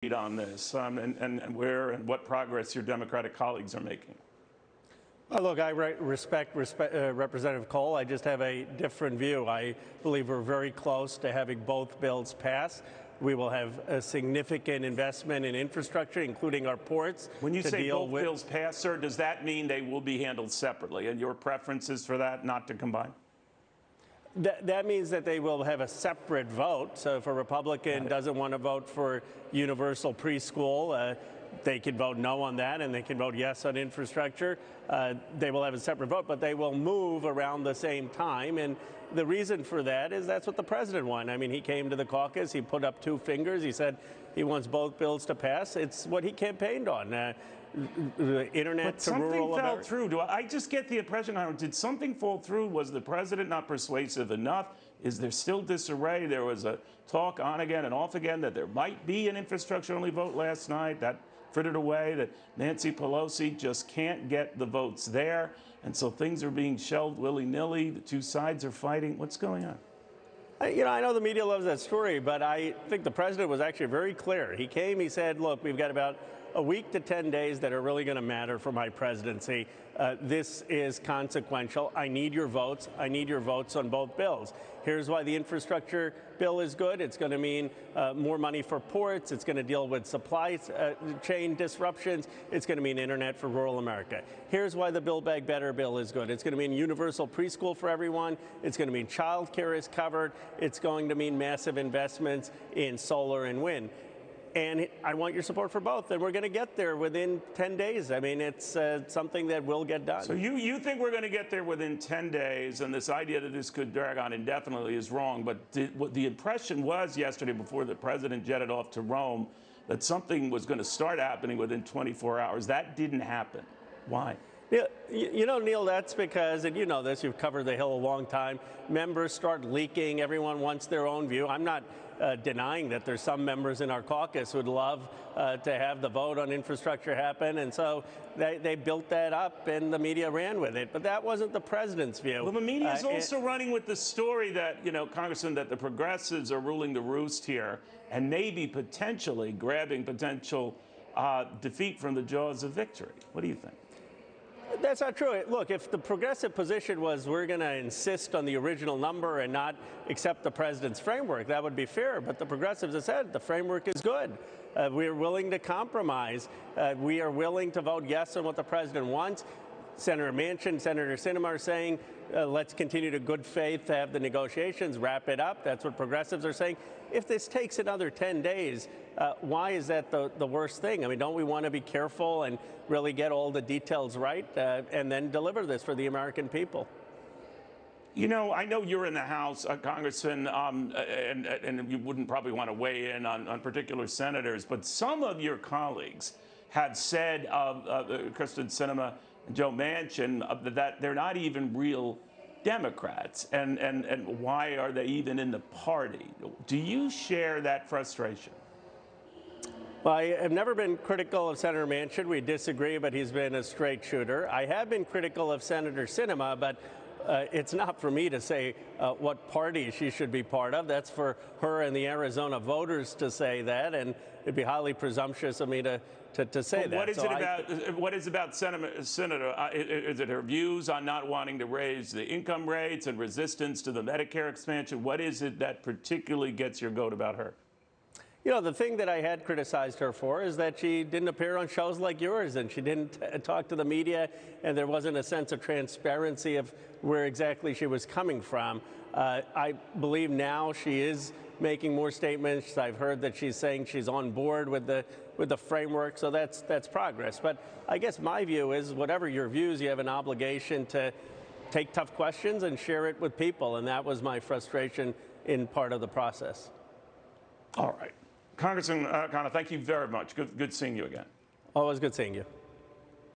on this, and where and what progress your Democratic colleagues are making? Look, I respect Representative Cole. I just have a different view. I believe we're very close to having both bills pass. We will have a significant investment in infrastructure, including our ports. When you say both bills pass, sir, does that mean they will be handled separately? And your preference is for that not to combine? That means that they will have a separate vote. So if a Republican doesn't want to vote for universal preschool, they can vote no on that, and they can vote yes on infrastructure. They will have a separate vote, but they will move around the same time. And the reason for that is that's what the president wanted. I mean, he came to the caucus, he put up two fingers, he said he wants both bills to pass. It's what he campaigned on. The internet to rural America. Something fell through. I just get the impression, did something fall through? Was the president not persuasive enough? Is there still disarray? There was a talk on again and off again that there might be an infrastructure-only vote last night. That frittered away, that Nancy Pelosi just can't get the votes there. And so things are being shelved willy-nilly. The two sides are fighting. What's going on? I know the media loves that story, but I think the president was actually very clear. He came, he said, look, we've got about a week to 10 days that are really going to matter for my presidency. This is consequential. I need your votes. I need your votes on both bills. Here's why the infrastructure bill is good. It's going to mean more money for ports. It's going to deal with supply chain disruptions. It's going to mean internet for rural America. Here's why the Build Back Better bill is good. It's going to mean universal preschool for everyone. It's going to mean child care is covered. It's going to mean massive investments in solar and wind. And I want your support for both, and we're going to get there within 10 days. I mean, it's something that will get done. So you think we're going to get there within 10 days, and this idea that this could drag on indefinitely is wrong, but what the impression was yesterday before the president jetted off to Rome that something was going to start happening within 24 hours. That didn't happen. Why? Yeah, you know, Neil, that's because, and you know this, you've covered the Hill a long time, members start leaking, everyone wants their own view. I'm not denying that there's some members in our caucus who'd love to have the vote on infrastructure happen, and so they built that up and the media ran with it. But that wasn't the president's view. Well, the media is also running with the story that, you know, Congressman, that the progressives are ruling the roost here and maybe potentially grabbing potential defeat from the jaws of victory. What do you think? That's not true. Look, if the progressive position was we're going to insist on the original number and not accept the president's framework, that would be fair. But the progressives have said the framework is good. We're willing to compromise. We are willing to vote yes on what the president wants. Senator Manchin, Senator Sinema are saying, let's continue to good faith to have the negotiations, wrap it up. That's what progressives are saying. If this takes another 10 days, why is that the worst thing? I mean, don't we want to be careful and really get all the details right and then deliver this for the American people? You know, I know you're in the House, Congressman, and you wouldn't probably want to weigh in on particular senators, but some of your colleagues have said of Kyrsten Sinema and Joe Manchin that they're not even real Democrats, and why are they even in the party? Do you share that frustration? Well, I have never been critical of Senator Manchin. We disagree, but he's been a straight shooter. I have been critical of Senator Sinema, but it's not for me to say what party she should be part of. That's for her and the Arizona voters to say that, and it'd be highly presumptuous of me to say that. What is it about Senator? Is it her views on not wanting to raise the income rates and resistance to the Medicare expansion? What is it that particularly gets your goat about her? You know, the thing that I had criticized her for is that she didn't appear on shows like yours, and she didn't talk to the media, and there wasn't a sense of transparency of where exactly she was coming from. I believe now she is making more statements. I've heard that she's saying she's on board with the framework, so that's progress. But I guess my view is, whatever your views, you have an obligation to take tough questions and share it with people, and that was my frustration in part of the process. All right. Congressman Khanna, thank you very much. Good seeing you again. Always good seeing you.